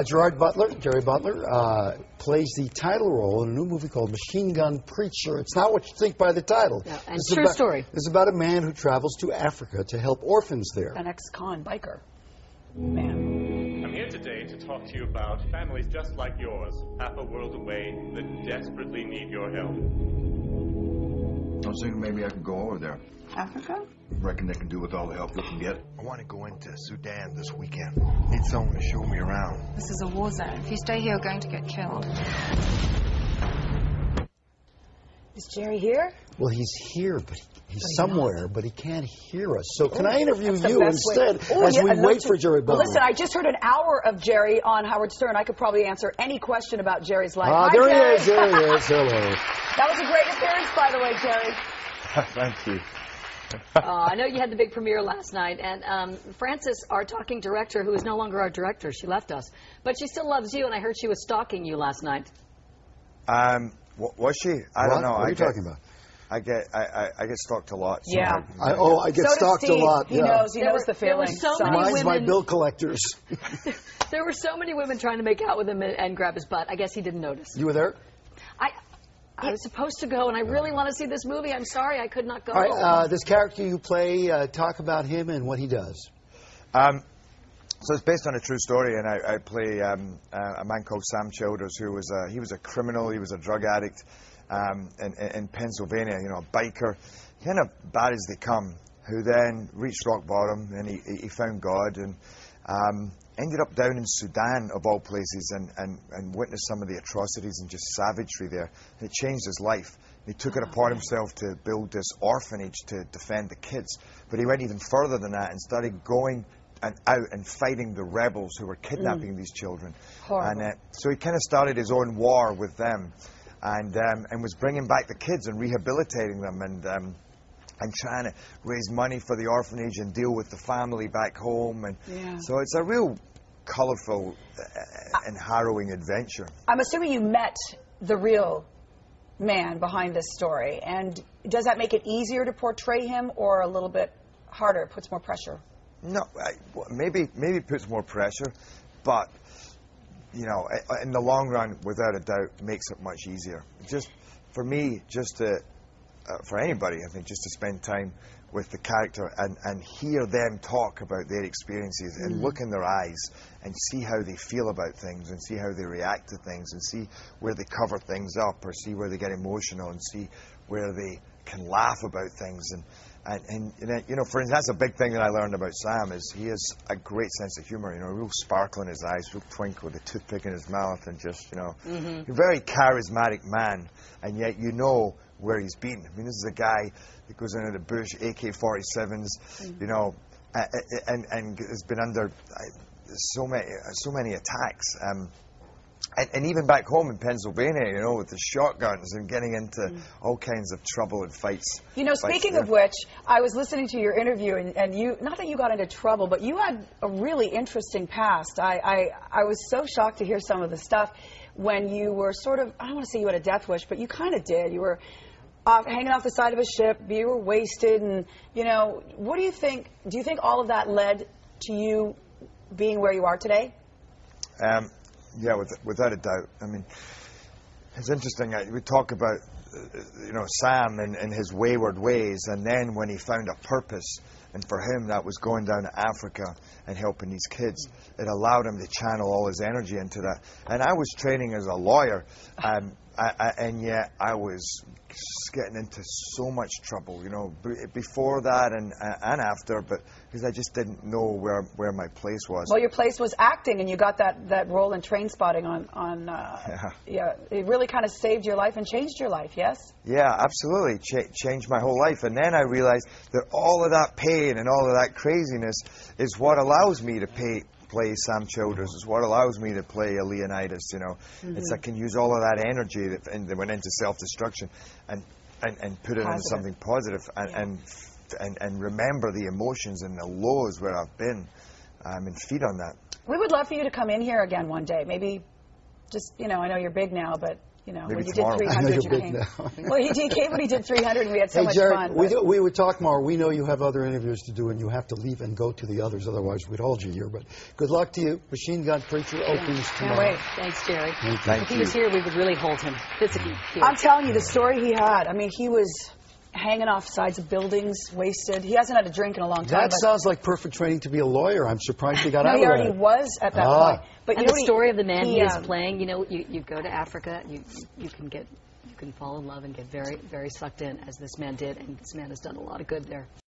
Gerard Butler, Jerry Butler, plays the title role in a new movie called Machine Gun Preacher. It's not what you think by the title. No, and true story. It's about a man who travels to Africa to help orphans there. An ex-con biker. Man. I'm here today to talk to you about families just like yours, half a world away, that desperately need your help. I was thinking maybe I could go over there. Africa? Reckon they can do with all the help we can get. I want to go into Sudan this weekend. Need someone to show me around. This is a war zone. If you stay here, you're going to get killed. Is Jerry here? Well, he's here, but he's somewhere, but he can't hear us. So can I interview you instead as we wait for Jerry Butler? Well, listen, I just heard an hour of Jerry on Howard Stern. I could probably answer any question about Jerry's life. Ah, there he is. There he is. Hello. That was a great appearance, by the way, Jerry. Thank you. I know you had the big premiere last night, and Frances, our talking director, who is no longer our director, she left us, but she still loves you, and I heard she was stalking you last night. Was she? I don't know. What are you talking about? I get stalked a lot. So Yeah. I get stalked a lot. He knows the feeling. There were so many Mine's my bill collectors. There were so many women trying to make out with him and grab his butt. I guess he didn't notice. You were there? I was supposed to go, and I really want to see this movie. I'm sorry I could not go. All right, this character you play, talk about him and what he does. So it's based on a true story, and I play a man called Sam Childers, who was he was a criminal, he was a drug addict in Pennsylvania, you know, a biker, kind of bad as they come, who then reached rock bottom, and he found God, and ended up down in Sudan, of all places, and witnessed some of the atrocities and just savagery there. And it changed his life. He took it upon himself to build this orphanage to defend the kids. But he went even further than that and started going out and fighting the rebels who were kidnapping these children. Horrible. And so he kind of started his own war with them, and was bringing back the kids and rehabilitating them, and trying to raise money for the orphanage and deal with the family back home. And so it's a real colourful and harrowing adventure. I'm assuming you met the real man behind this story, and does that make it easier to portray him, or a little bit harder, puts more pressure? No, maybe it puts more pressure, but you know, in the long run, without a doubt, makes it much easier. Just for me, just to for anybody, I think, just to spend time with the character and hear them talk about their experiences and look in their eyes and see how they feel about things and see how they react to things and see where they cover things up or see where they get emotional and see where they can laugh about things. And you know, for instance, that's a big thing that I learned about Sam, is he has a great sense of humor, you know, a real sparkle in his eyes, real twinkle with a toothpick in his mouth, and just, you know, a very charismatic man, and yet you know where he's been. I mean, this is a guy that goes into the bush, AK-47s, you know, and has been under so many attacks. And even back home in Pennsylvania, you know, with the shotguns and getting into all kinds of trouble and fights. You know, speaking of which, I was listening to your interview, and you, not that you got into trouble, but you had a really interesting past. I was so shocked to hear some of the stuff when you were sort of, I don't want to say you had a death wish, but you kind of did. You were hanging off the side of a ship, you were wasted, and, you know, what do you think all of that led to you being where you are today? Yeah, without a doubt. I mean, it's interesting. We talk about, you know, Sam and his wayward ways, and then when he found a purpose, and for him that was going down to Africa and helping these kids, it allowed him to channel all his energy into that. And I was training as a lawyer, and yet I was getting into so much trouble, you know, before that and after, but because I just didn't know where my place was. Well, your place was acting, and you got that role in Train Spotting on yeah, it really kind of saved your life and changed your life, yes? Yeah, absolutely, changed my whole life. And then I realized that all of that pain and all of that craziness is what allows me to play Sam Childers, is what allows me to play a Leonidas, you know. It's I can use all of that energy that went into self-destruction and put it into something positive and remember the emotions and the lows where I've been and feed on that. We would love for you to come in here again one day. Maybe just, you know, I know you're big now, but You know, Maybe when you tomorrow. did I know 300, you're you big came. now. Well, he came when he did 300, and we had so Hey, much Jared, fun. we would talk more. We know you have other interviews to do, and you have to leave and go to the others. Otherwise, we'd hold you here. But good luck to you. Machine Gun Preacher opens Can't tomorrow. wait. Thanks, Jerry. Thank If he you. was here, we would really hold him physically here. I'm telling you, the story he had. I mean, he was hanging off sides of buildings, wasted. He hasn't had a drink in a long time. That but sounds like perfect training to be a lawyer. I'm surprised he got out no, of he that. already was at that Ah. point. But And you know the what story of the man he is um, playing, you know, you go to Africa, you can fall in love and get very, very sucked in, as this man did, and this man has done a lot of good there.